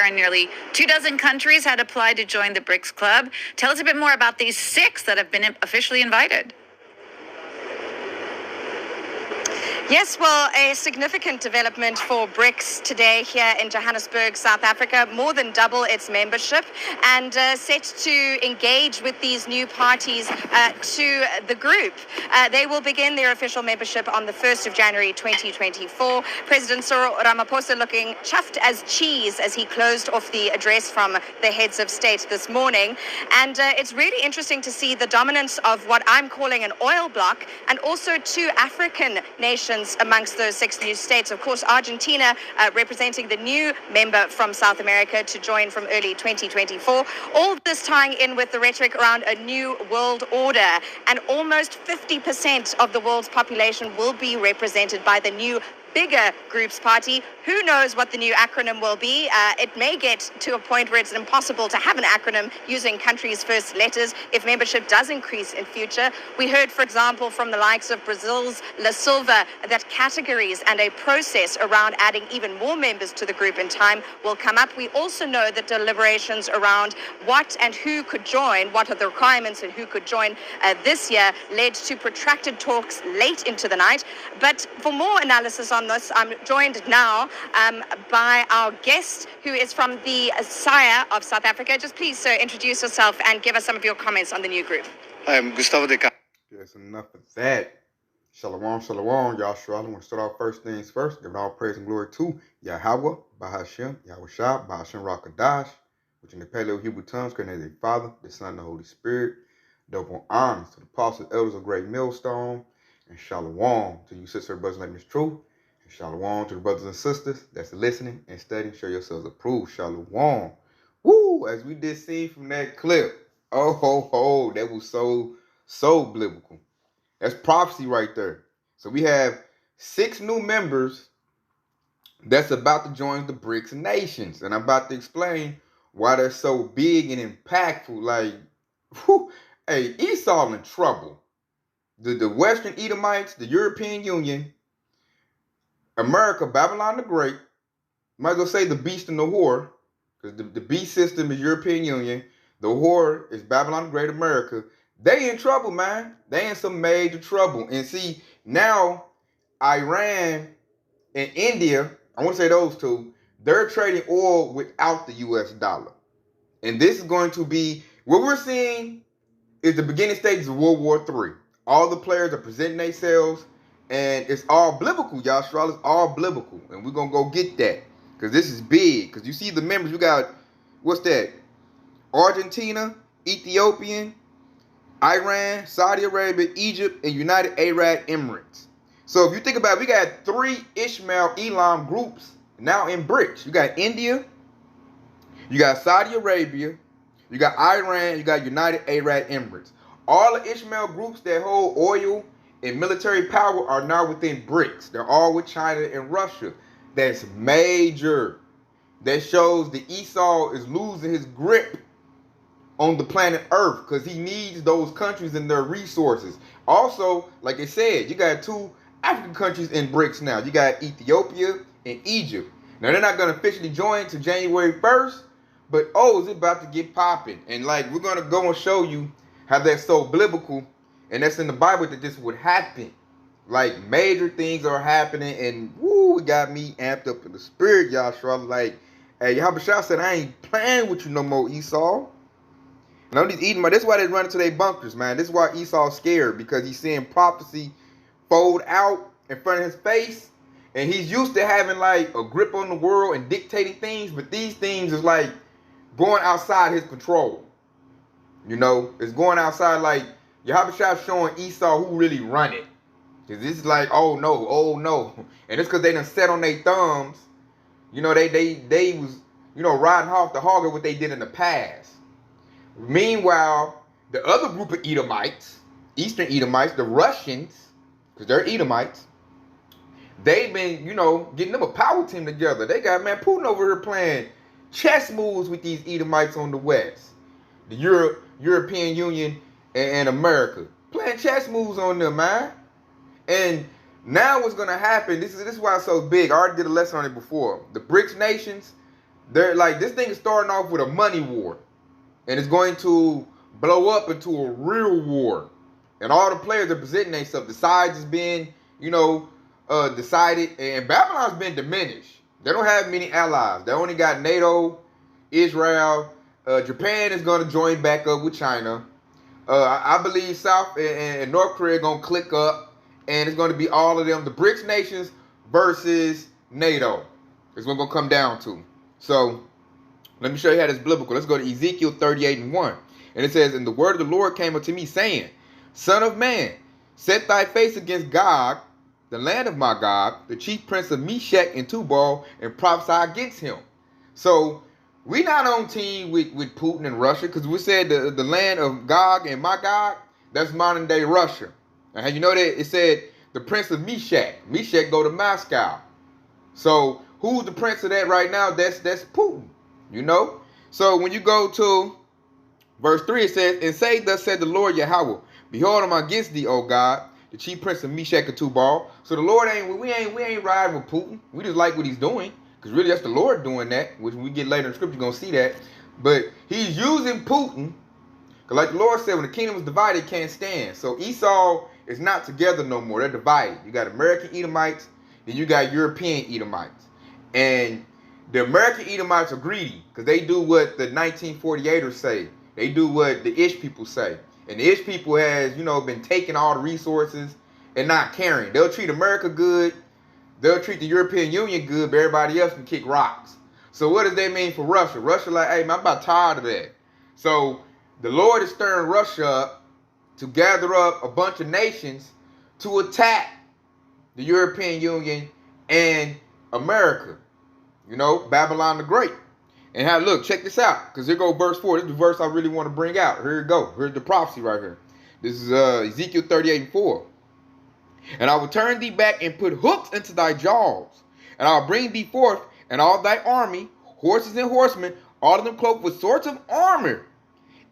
and nearly 24 countries had applied to join the Brics Club. Tell us a bit more about these 6 that have been officially invited. Yes, well, a significant development for Brics today here in Johannesburg, South Africa, more than double its membership, and set to engage with these new parties to the group. They will begin their official membership on the 1st of January 2024. President Cyril Ramaphosa looking chuffed as cheese as he closed off the address from the heads of state this morning. And it's really interesting to see the dominance of what I'm calling an oil bloc, and also 2 African nations amongst those 6 new states. Of course, Argentina representing the new member from South America to join from early 2024. All this tying in with the rhetoric around a new world order. And almost 50% of the world's population will be represented by the new bigger groups party. Who knows what the new acronym will be? It may get to a point where it's impossible to have an acronym using countries' first letters if membership does increase in future. We heard, for example, from the likes of Brazil's La Silva that categories and a process around adding even more members to the group in time will come up. We also know that deliberations around what and who could join, what are the requirements and who could join this year, led to protracted talks late into the night. But for more analysis on this, I'm joined now by our guest, who is from the Sire of South Africa. Just please, sir, introduce yourself and give us some of your comments on the new group. Hi, I'm Gustavo de Ca. Yes, enough of that. Shalom, shalom, Yahshua. I want to start off first things first, giving all praise and glory to Yahweh, Bahashem, Yahweh Shah, Bahashem Rakadash, which in the Paleo Hebrew tongues created the Father, the Son, and the Holy Spirit. Double honors to the apostles, elders of Great Millstone, and shalom to you, sister and brothers, like this truth. Shalom to the brothers and sisters that's listening and studying. Show yourselves approved. Shalom. Woo! As we did see from that clip. Oh, ho, ho. That was so biblical. That's prophecy right there. So we have 6 new members that's about to join the Brics nations. And I'm about to explain why they're so big and impactful. Like, whew, hey, Esau in trouble. The Western Edomites, the European Union, America, Babylon the Great, might as well say the beast and the whore, because the beast system is European Union, the whore is Babylon the Great, America. They in trouble, man. They in some major trouble. And see, now Iran and India, I want to say those 2, they're trading oil without the US dollar. And this is going to be, what we're seeing is the beginning stages of World War III. All the players are presenting themselves. And it's all biblical, Yahshua. It's all biblical. And we're going to go get that. Because this is big. Because you see the members, you got, what's that? Argentina, Ethiopian, Iran, Saudi Arabia, Egypt, and United Arab Emirates. So if you think about it, we got 3 Ishmael Elam groups now in Brics. You got India, you got Saudi Arabia, you got Iran, you got United Arab Emirates. All the Ishmael groups that hold oil and military power are now within Brics. They're all with China and Russia. That's major. That shows that Esau is losing his grip on the planet Earth because he needs those countries and their resources. Also, like I said, you got 2 African countries in Brics now. You got Ethiopia and Egypt. Now, they're not going to officially join to January 1st, but it's about to get popping. And like, we're going to go and show you how that's so biblical. And that's in the Bible that this would happen. Like, major things are happening. And, woo, it got me amped up in the spirit, Yahshua. Like, hey, Yahushua said, I ain't playing with you no more, Esau. And I'm just eating my, that's why they run into their bunkers, man. This is why Esau's scared. Because he's seeing prophecy fold out in front of his face. And he's used to having, like, a grip on the world and dictating things. But these things is, like, going outside his control. You know, it's going outside, like, Yahushua showing Esau who really run it. Because this is like, oh no. And it's because they done set on their thumbs. You know, they was, you know, riding off the hog of what they did in the past. Meanwhile, the other group of Edomites, Eastern Edomites, the Russians, because they're Edomites, they've been, you know, getting them a power team together. They got, man, Putin over here playing chess moves with these Edomites on the West. The European Union and America playing chess moves on them, man. And now what's going to happen, this is why it's so big. I already did a lesson on it before. The Brics nations, They're like, this thing is starting off with a money war, and it's going to blow up into a real war. And all the players are presenting themselves. The sides is being, decided, and Babylon's been diminished. They don't have many allies. They only got NATO, Israel. Japan is going to join back up with China. I believe South and North Korea are going to click up, and it's going to be all of them. The Brics nations versus NATO is what it's going to come down to. So let me show you how that's biblical. Let's go to Ezekiel 38:1. And it says, and the word of the Lord came unto me, saying, Son of man, set thy face against Gog, the land of Magog, the chief prince of Meshech and Tubal, and prophesy against him. So we not on team with Putin and Russia, because we said the land of Gog and Magog, that's modern day Russia. And how you know that? It said the prince of Meshech. Meshech go to Moscow. So who's the prince of that right now? That's Putin. So when you go to verse 3, it says, and say, thus said the Lord Yahweh, behold, I'm against thee, O God, the chief prince of Meshech and Tubal. So the Lord we ain't riding with Putin. We just like what he's doing. Because really that's the Lord doing that, which when we get later in the scripture, you're going to see that. But he's using Putin. Because like the Lord said, when the kingdom is divided, it can't stand. So Esau is not together no more. They're divided. You got American Edomites, then you got European Edomites. And the American Edomites are greedy because they do what the 1948ers say. They do what the Ish people say. And the Ish people has, been taking all the resources and not caring. They'll treat America good. They'll treat the European Union good, but everybody else can kick rocks. So what does that mean for Russia? Russia like, hey, man, I'm about tired of that. So the Lord is stirring Russia up to gather up a bunch of nations to attack the European Union and America. Babylon the Great. And look, check this out. Because here go verse 4. This is the verse I really want to bring out. Here it go. Here's the prophecy right here. This is Ezekiel 38:4. And I will turn thee back and put hooks into thy jaws. And I'll bring thee forth and all thy army, horses and horsemen, all of them cloaked with sorts of armor.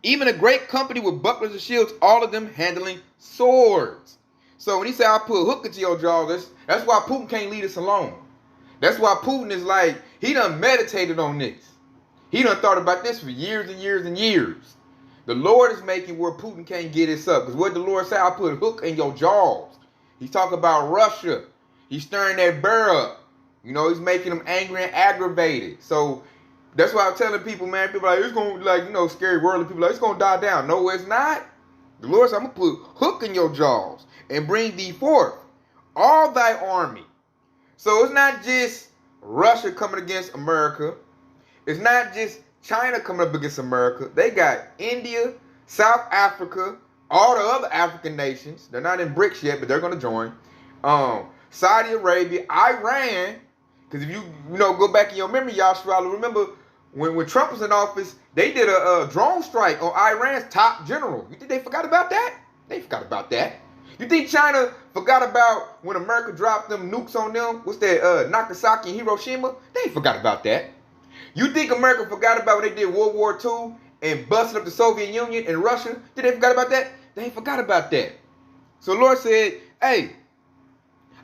Even a great company with bucklers and shields, all of them handling swords. So when he said, I'll put a hook into your jaws, that's why Putin can't leave us alone. That's why Putin is like, he done meditated on this. He done thought about this for years and years and years. The Lord is making where Putin can't get this up. Because what the Lord said, I'll put a hook in your jaws. He's talking about Russia. He's stirring that bear up. He's making them angry and aggravated. So that's why I'm telling people, man, people like, it's going to, scary worldly people like, it's going to die down. No, it's not. The Lord said, I'm going to put hook in your jaws and bring thee forth all thy army. So it's not just Russia coming against America. It's not just China coming up against America. They got India, South Africa, all the other African nations. They're not in Brics yet, but they're going to join. Saudi Arabia, Iran. Because if you go back in your memory, Yashua, remember when Trump was in office, they did a drone strike on Iran's top general. You think they forgot about that? They forgot about that. You think China forgot about when America dropped them nukes on them? What's that, Nagasaki and Hiroshima? They forgot about that. You think America forgot about when they did World War II and busted up the Soviet Union and Russia? Did they forgot about that? They ain't forgot about that. So the Lord said, hey,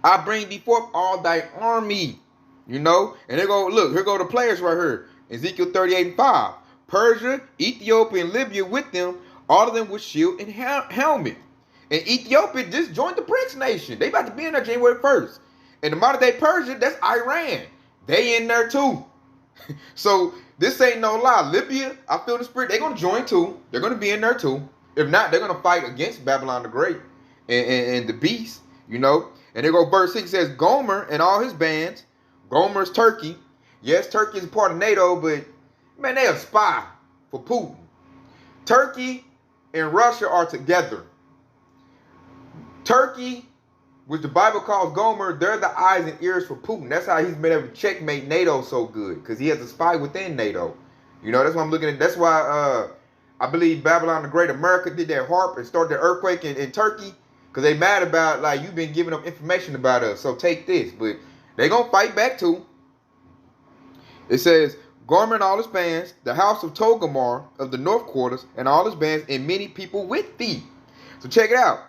I bring thee forth all thy army. And they go, look, here go the players right here. Ezekiel 38:5. Persia, Ethiopia, and Libya with them, all of them with shield and helmet. And Ethiopia just joined the Brics nation. They about to be in there January 1st. And the modern day Persia, that's Iran. They in there too. So this ain't no lie. Libya, I feel the spirit, they're going to join too. They're going to be in there too. If not, they're going to fight against Babylon the Great and the beast, And they go verse 6 says, Gomer and all his bands. Gomer's Turkey. Yes, Turkey is a part of NATO, but man, they a spy for Putin. Turkey and Russia are together. Turkey, which the Bible calls Gomer, they're the eyes and ears for Putin. That's how he's been able to checkmate NATO so good, because he has a spy within NATO. That's why I'm looking at. That's why I believe Babylon the Great, America did that harp and started the earthquake in Turkey, because they mad about, like, you've been giving them information about us, so take this. But they going to fight back too. It says, Gomer and all his bands, the house of Togarmah of the north quarters, and all his bands, and many people with thee. So check it out.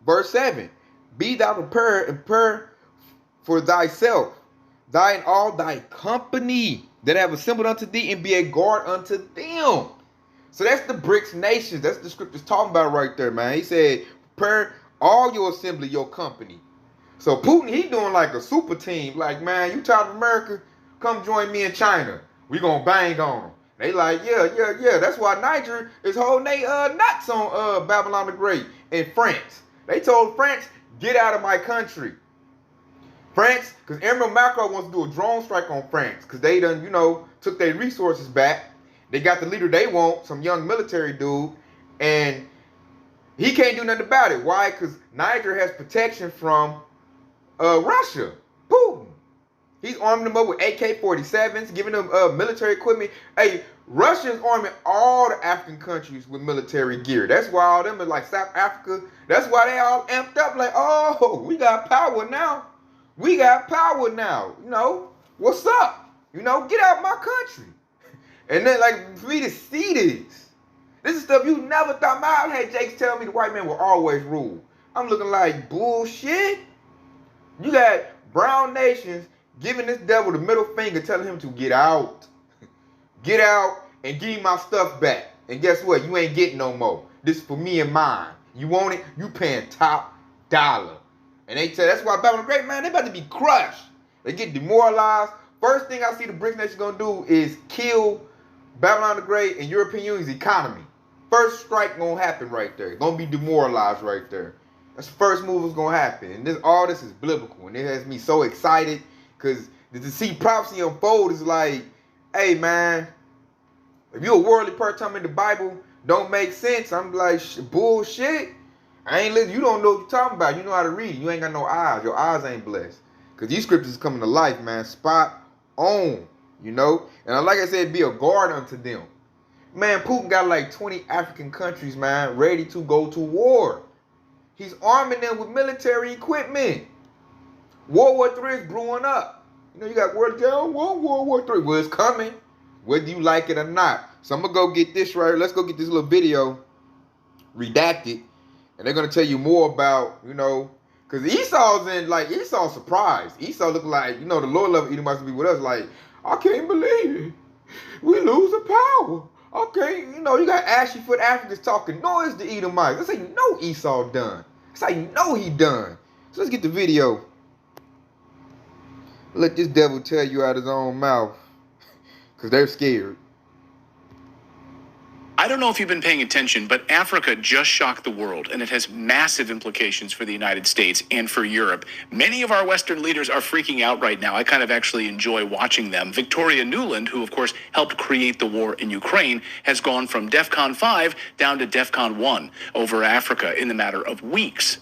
Verse 7. Be thou prepared and prepare for thyself. thy and all thy company that have assembled unto thee, and be a guard unto them. So that's the Brics nations. That's the scripture's talking about right there, man. He said, prepare all your assembly, your company. So Putin, he doing like a super team. Like, man, you tired of America? Come join me in China. We gonna bang on them. They like, yeah. That's why Niger is holding they nuts on Babylon the Great in France. They told France, get out of my country. France, because Emmanuel Macron wants to do a drone strike on France, because they done, took their resources back. They got the leader they want, some young military dude, and he can't do nothing about it. Why? Because Niger has protection from Russia, Putin. He's arming them up with AK-47s, giving them military equipment. Hey, Russia's arming all the African countries with military gear. That's why all them are like South Africa. That's why they all amped up like, oh, we got power now. We got power now. What's up? Get out my country. And then, like, for me to see this is stuff you never thought. I had Jakes tell me the white man will always rule. I'm looking like bullshit. You got brown nations giving this devil the middle finger, telling him to get out. Get out and give me my stuff back. And guess what? You ain't getting no more. This is for me and mine. You want it? You paying top dollar. And they tell that's why Babylon the Great, man, they about to be crushed. They get demoralized. First thing I see the Brics nation gonna do is kill Babylon the Great and European Union's economy. First strike gonna happen right there. Gonna be demoralized right there. That's the first move that's gonna happen. And all this is biblical. And it has me so excited because to see prophecy unfold is like, hey man, if you're a worldly person telling me the Bible don't make sense, I'm like, bullshit. I ain't listen. You don't know what you're talking about. You know how to read. You ain't got no eyes. Your eyes ain't blessed. Because these scriptures coming to life, man. Spot on. And like I said, be a guard unto them. Man, Putin got like 20 African countries, man, ready to go to war. He's arming them with military equipment. World War III is brewing up. You got World War III. Well, it's coming, whether you like it or not. So I'm going to go get this right. Let's go get this little video redacted. And they're going to tell you more about, because Esau's surprised. Esau look like, the lower level Edomites be with us like, I can't believe it. We losing power. Okay, you got ashy foot Africans talking noise to Edomites. That's how you know Esau done. That's how you know he done. So let's get the video. Let this devil tell you out his own mouth. Because they're scared. I don't know if you've been paying attention, but Africa just shocked the world, and it has massive implications for the United States and for Europe. Many of our Western leaders are freaking out right now. I kind of actually enjoy watching them. Victoria Nuland, who of course helped create the war in Ukraine, has gone from DEFCON 5 down to DEFCON 1 over Africa in the matter of weeks.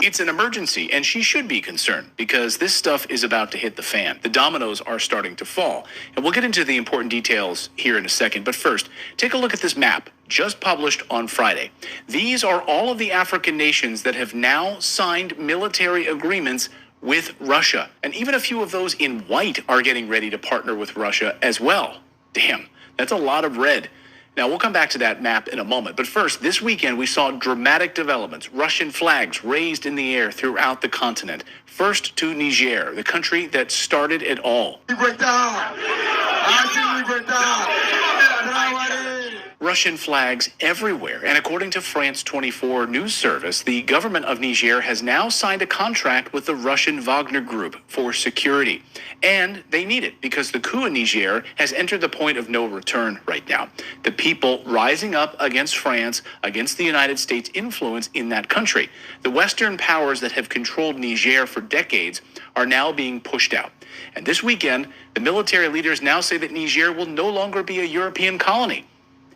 It's an emergency, and she should be concerned because this stuff is about to hit the fan. The dominoes are starting to fall, and we'll get into the important details here in a second. But first, take a look at this map just published on Friday. These are all of the African nations that have now signed military agreements with Russia, and even a few of those in white are getting ready to partner with Russia as well. Damn, that's a lot of red. Now, we'll come back to that map in a moment. But first, this weekend, we saw dramatic developments. Russian flags raised in the air throughout the continent. First to Niger, the country that started it all. Russian flags everywhere. And according to France 24 news service, the government of Niger has now signed a contract with the Russian Wagner Group for security. And they need it because the coup in Niger has entered the point of no return right now. The people rising up against France, against the United States' influence in that country. The Western powers that have controlled Niger for decades are now being pushed out. And this weekend, the military leaders now say that Niger will no longer be a European colony.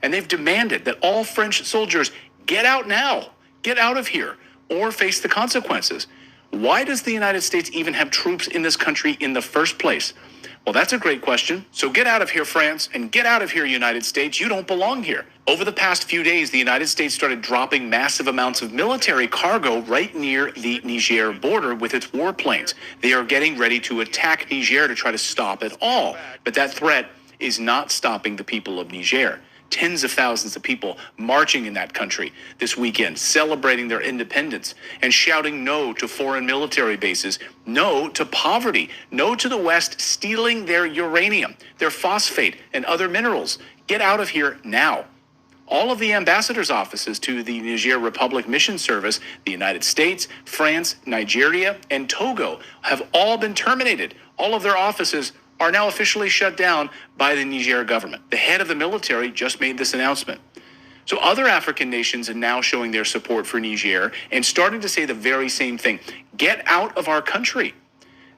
And they've demanded that all French soldiers get out now, get out of here, or face the consequences. Why does the United States even have troops in this country in the first place? Well, that's a great question. So get out of here, France, and get out of here, United States. You don't belong here. Over the past few days, the United States started dropping massive amounts of military cargo right near the Niger border with its warplanes. They are getting ready to attack Niger to try to stop it all. But that threat is not stopping the people of Niger. tens of thousands of people marching in that country this weekend, celebrating their independence and shouting no to foreign military bases, no to poverty, no to the West stealing their uranium, their phosphate, and other minerals. Get out of here now. All of the ambassadors' offices to the Niger Republic Mission Service, the United States, France, Nigeria, and Togo have all been terminated. All of their offices are now officially shut down by the Niger government. The head of the military just made this announcement. So other African nations are now showing their support for Niger and starting to say the very same thing. Get out of our country.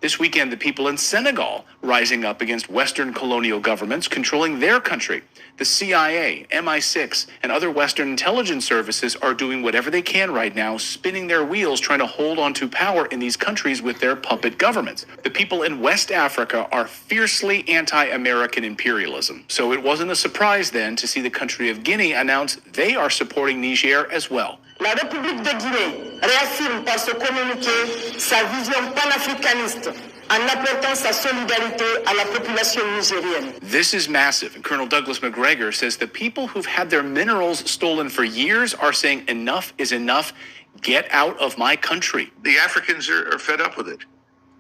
This weekend, the people in Senegal rising up against Western colonial governments controlling their country. The CIA, MI6, and other Western intelligence services are doing whatever they can right now, spinning their wheels, trying to hold on to power in these countries with their puppet governments. The people in West Africa are fiercely anti-American imperialism. So it wasn't a surprise then to see the country of Guinea announce they are supporting Niger as well. La République de Guinée réaffirme par ce communiqué sa vision panafricaniste en apportant sa solidarité à la population nigérienne. This is massive, and Colonel Douglas McGregor says the people who've had their minerals stolen for years are saying enough is enough. Get out of my country. The Africans are fed up with it.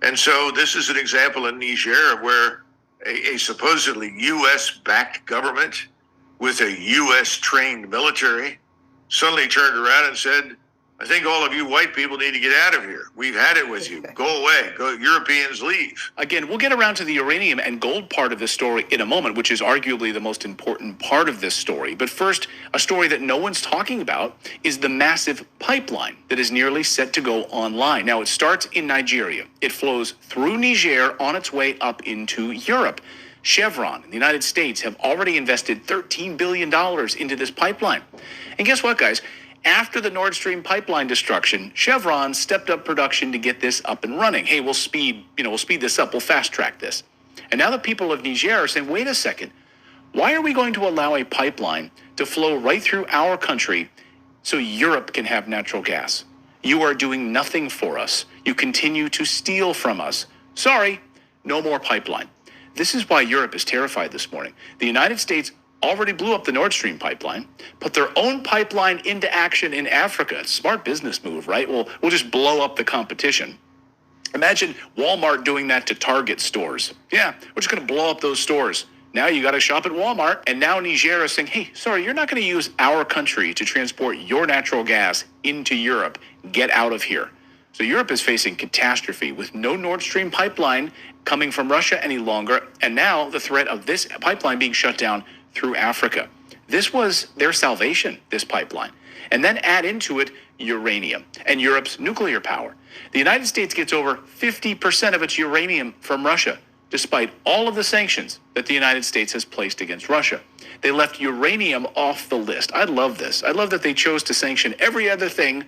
And so this is an example in Niger where a supposedly U.S.-backed government with a U.S.-trained military suddenly turned around and said, I think all of you white people need to get out of here. We've had it with you. Go away. Go. Europeans leave. Again, we'll get around to the uranium and gold part of this story in a moment, which is arguably the most important part of this story. But first, a story that no one's talking about is the massive pipeline that is nearly set to go online. Now, it starts in Nigeria. It flows through Niger on its way up into Europe. Chevron and the United States have already invested $13 billion into this pipeline. And guess what, guys? After the Nord Stream pipeline destruction, Chevron stepped up production to get this up and running. Hey, we'll speed this up. We'll fast track this. And now the people of Niger are saying, wait a second. Why are we going to allow a pipeline to flow right through our country so Europe can have natural gas? You are doing nothing for us. You continue to steal from us. Sorry, no more pipeline. This is why Europe is terrified this morning. The United States already blew up the Nord Stream pipeline, put their own pipeline into action in Africa. Smart business move, right? We'll just blow up the competition. Imagine Walmart doing that to Target stores. Yeah, we're just going to blow up those stores. Now you got to shop at Walmart. And now Niger is saying, hey, sorry, you're not going to use our country to transport your natural gas into Europe. Get out of here. So Europe is facing catastrophe with no Nord Stream pipeline coming from Russia any longer. And now the threat of this pipeline being shut down through Africa. This was their salvation, this pipeline. And then add into it uranium and Europe's nuclear power. The United States gets over 50% of its uranium from Russia, despite all of the sanctions that the United States has placed against Russia. They left uranium off the list. I love this. I love that they chose to sanction every other thing,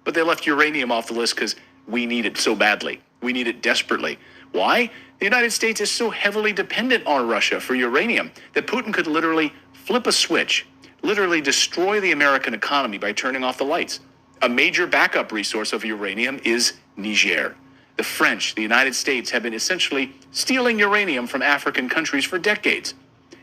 but they left uranium off the list because we need it so badly. We need it desperately. Why? The United States is so heavily dependent on Russia for uranium that Putin could literally flip a switch, literally destroy the American economy by turning off the lights. A major backup resource of uranium is Niger. The French, the United States have been essentially stealing uranium from African countries for decades.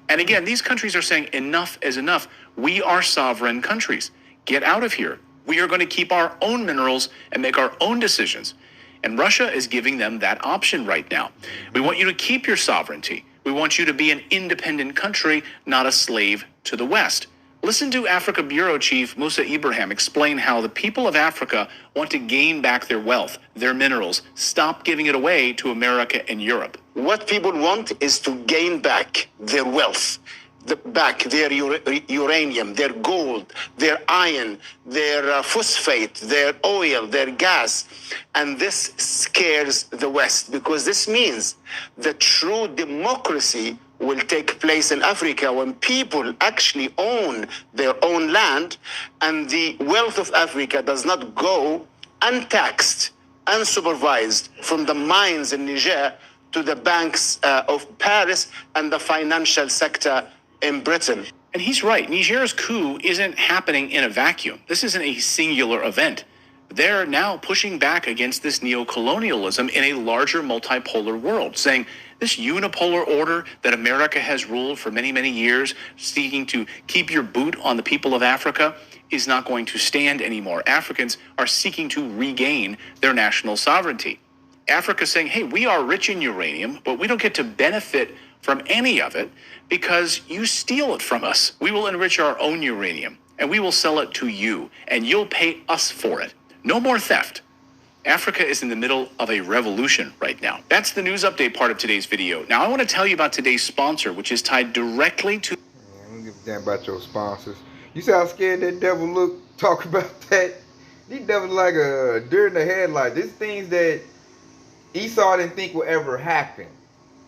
And again, these countries are saying enough is enough. We are sovereign countries. Get out of here. We are going to keep our own minerals and make our own decisions. And Russia is giving them that option right now. We want you to keep your sovereignty. We want you to be an independent country, not a slave to the West. Listen to Africa Bureau Chief Musa Ibrahim explain how the people of Africa want to gain back their wealth, their minerals, stop giving it away to America and Europe. What people want is to gain back their wealth, back their uranium, their gold, their iron, their phosphate, their oil, their gas. And this scares the West because this means the true democracy will take place in Africa when people actually own their own land and the wealth of Africa does not go untaxed, unsupervised from the mines in Niger to the banks of Paris and the financial sector in Britain. And he's right. Niger's coup isn't happening in a vacuum. This isn't a singular event. they're now pushing back against this neocolonialism in a larger multipolar world, saying this unipolar order that America has ruled for many, many years, seeking to keep your boot on the people of Africa, is not going to stand anymore. Africans are seeking to regain their national sovereignty. Africa's saying, hey, we are rich in uranium, but we don't get to benefit from any of it because you steal it from us. We will enrich our own uranium and we will sell it to you and you'll pay us for it. No more theft. Africa is in the middle of a revolution right now. That's the news update part of today's video. Now I want to tell you about today's sponsor, which is tied directly to... I don't give a damn about your sponsors. You see how scared that devil look? Talk about that. These devils like a deer in the headlight. These things that Esau didn't think would ever happen.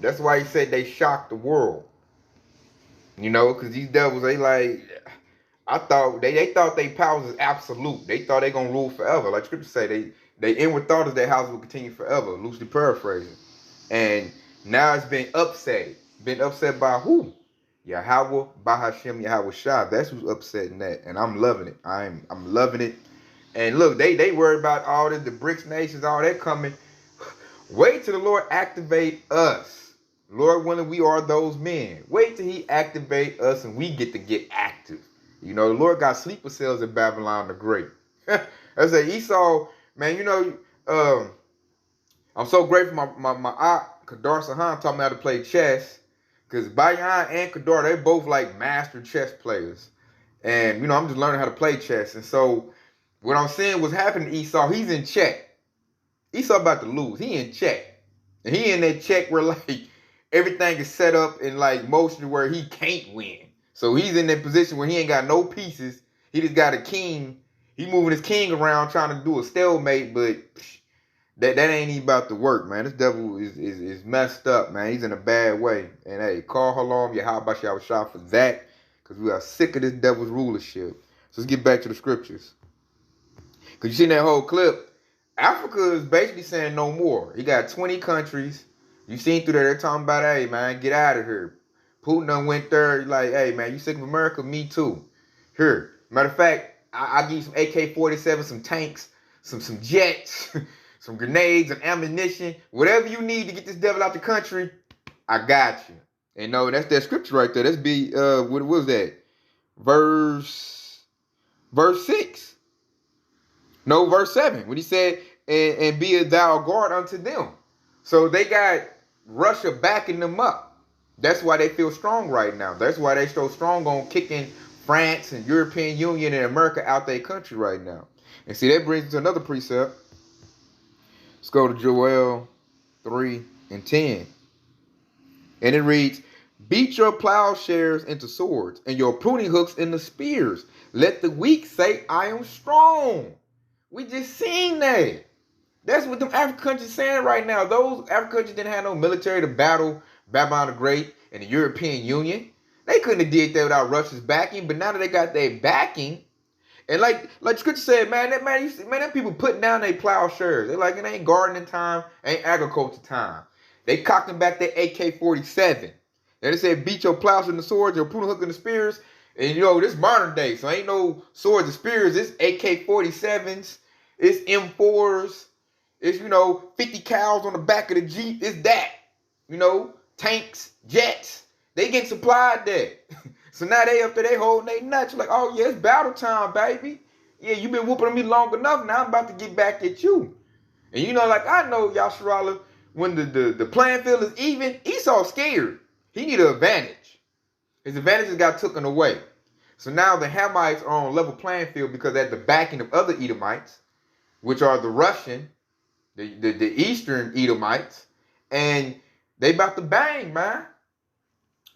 That's why he said they shocked the world. You know, because these devils, they like... I thought they thought their powers is absolute. They thought they gonna rule forever. Like scripture say, they inward thought is their house will continue forever, loosely paraphrasing. And now it's been upset. Been upset by who? Yahweh, Bahashem, Yahweh Shah. That's who's upsetting that. And I'm loving it. I'm loving it. And look, they worry about all this, the Brics nations, all that coming. Wait till the Lord activate us. Lord willing, we are those men. Wait till he activate us and we get to get active. You know, the Lord got sleeper cells in Babylon the Great. I say Esau, man, you know, I'm so grateful my aunt, Kadar Sahan, taught me how to play chess. Because Bayan and Kadar, they both like master chess players. And, you know, I'm just learning how to play chess. And so what I'm seeing what's happening to Esau, he's in check. Esau about to lose. He in check. And he in that check where like everything is set up in like motion where he can't win. So he's in that position where he ain't got no pieces. He just got a king. He moving his king around trying to do a stalemate, but that ain't even about to work, man. This devil is messed up, man. He's in a bad way. And hey, call Halom Yahweh Shah for that, because we are sick of this devil's rulership. So let's get back to the scriptures. Because you seen that whole clip, Africa is basically saying no more. He got 20 countries. You seen through there, they're talking about, hey, man, get out of here. Putin done went there, like, hey, man, you sick of America? Me too. Here. Matter of fact, I'll give you some AK-47, some tanks, some jets, some grenades and ammunition. Whatever you need to get this devil out the country, I got you. And no, that's that scripture right there. That's what was that? Verse 6. No, verse 7. When he said, and be a thou guard unto them. So they got Russia backing them up. That's why they feel strong right now. That's why they so strong on kicking France and European Union and America out their country right now. And see, that brings us to another precept. Let's go to Joel 3:10. And it reads, beat your plowshares into swords and your pruning hooks into spears. Let the weak say, I am strong. We just seen that. That's what them African countries saying right now. Those African countries didn't have no military to battle Babylon the Great and the European Union. They couldn't have did that without Russia's backing, but now that they got their backing, and like scripture said, man, them people putting down their plowshares. They like, it ain't gardening time, ain't agriculture time. They cocked them back their AK-47. And they said, beat your plowshares and the swords, your pruning hook and the spears. And you know, this modern day, so ain't no swords and spears. It's AK-47s, it's M4s, it's, you know, 50 cows on the back of the Jeep. It's that, you know, tanks, jets. They get supplied that. So now they up there, they holding they nuts. Like, oh yeah, it's battle time, baby. Yeah, you been whooping on me long enough. Now I'm about to get back at you. And you know, like I know, Yasharala, when the playing field is even, Esau's scared. He need an advantage. His advantages got taken away. So now the Hamites are on level playing field because they have the backing of other Edomites, which are the Russian, the Eastern Edomites, and they about to bang, man.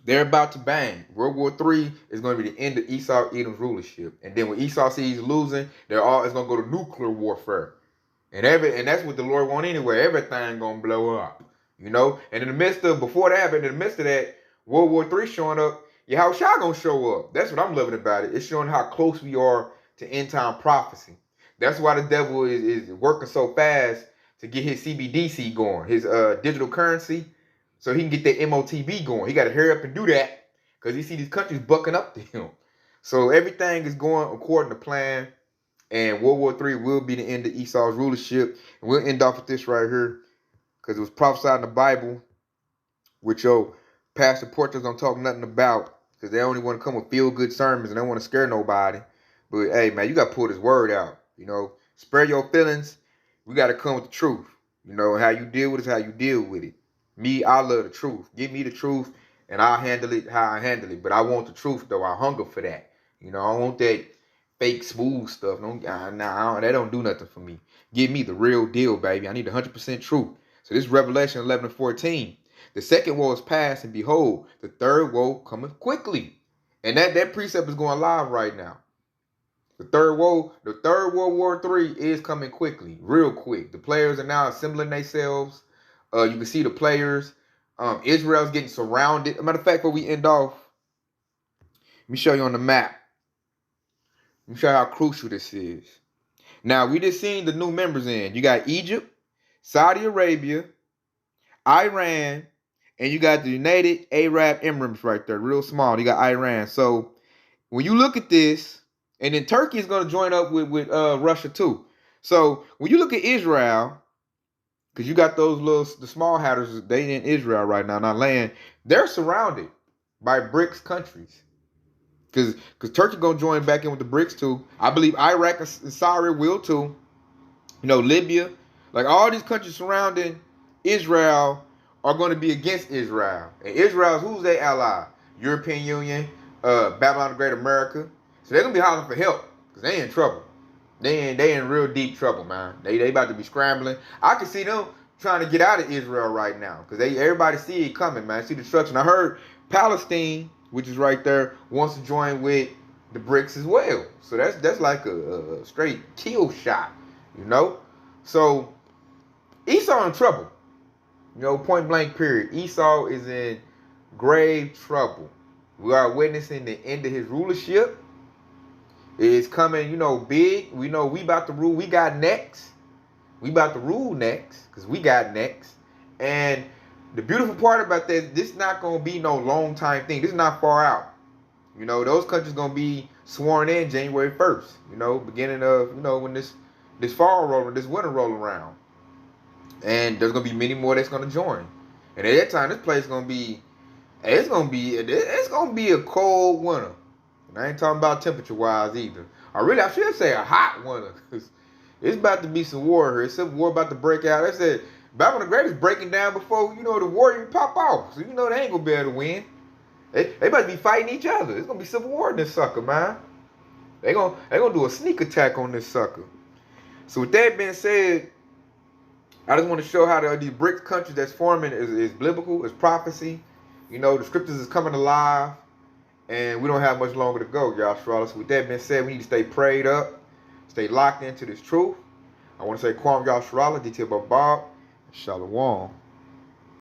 They're about to bang. World War III is going to be the end of Esau Edom's rulership. And then when Esau sees losing, it's going to go to nuclear warfare. And that's what the Lord wants anyway. Everything going to blow up. You know? And in the midst of, before that happened, in the midst of that, World War III showing up, Yahweh Shah going to show up. That's what I'm loving about it. It's showing how close we are to end time prophecy. That's why the devil is working so fast to get his CBDC going, his digital currency, so he can get that MOTB going. He got to hurry up and do that because he see these countries bucking up to him. So everything is going according to plan. And World War III will be the end of Esau's rulership. And we'll end off with this right here, because it was prophesied in the Bible, which your pastor portraits don't talk nothing about, because they only want to come with feel-good sermons and they don't want to scare nobody. But hey, man, you got to pull this word out. You know, spare your feelings. We got to come with the truth. You know, how you deal with it is how you deal with it. Me, I love the truth. Give me the truth, and I'll handle it how I handle it. But I want the truth, though. I hunger for that. You know, I want that fake smooth stuff. That don't do nothing for me. Give me the real deal, baby. I need 100% truth. So this is Revelation 11:14. The second woe is past, and behold, the third woe cometh quickly. And that precept is going live right now. The third World War III is coming quickly, real quick. The players are now assembling themselves. You can see the players. Israel's getting surrounded. As a matter of fact, before we end off, let me show you on the map. Let me show you how crucial this is. Now, we just seen the new members in. You got Egypt, Saudi Arabia, Iran, and you got the United Arab Emirates right there, real small. You got Iran. So when you look at this, and then Turkey is going to join up with Russia too. So when you look at Israel, because you got the small hatters, they in Israel right now, not land. They're surrounded by Brics countries. Because Turkey going to join back in with the Brics too. I believe Iraq and Syria will too. You know, Libya. Like all these countries surrounding Israel are going to be against Israel. And Israel's, who's their ally? European Union, Babylon the Great, America. So they're going to be hollering for help. Because they in trouble. They in real deep trouble, man. They about to be scrambling. I can see them trying to get out of Israel right now. Because everybody see it coming, man. See the destruction. I heard Palestine, which is right there, wants to join with the Brics as well. So that's like a straight kill shot, you know? So Esau in trouble. You know, point blank period. Esau is in grave trouble. We are witnessing the end of his rulership. It's coming, you know, big. We know we about to rule. We got next. We about to rule next because we got next. And the beautiful part about this is not going to be no long time thing. This is not far out. You know, those countries going to be sworn in January 1st. You know, beginning of, you know, when this fall rolling, this winter roll around. And there's going to be many more that's going to join. And at that time, this place is going to be, it's going to be a cold winter. And I ain't talking about temperature-wise either. I should say a hot winter. Because it's about to be some war here. It's some war about to break out. They said Babylon the Great is breaking down before, you know, the war even pop off. So you know they ain't going to be able to win. They about to be fighting each other. It's going to be civil war in this sucker, man. They gonna do a sneak attack on this sucker. So with that being said, I just want to show how these Brics countries that's forming is biblical, is prophecy. You know, the scriptures is coming alive. And we don't have much longer to go, y'all. So with that being said, we need to stay prayed up, stay locked into this truth. I want to say Kwam Yashrala, detailed by Bob, Shalom.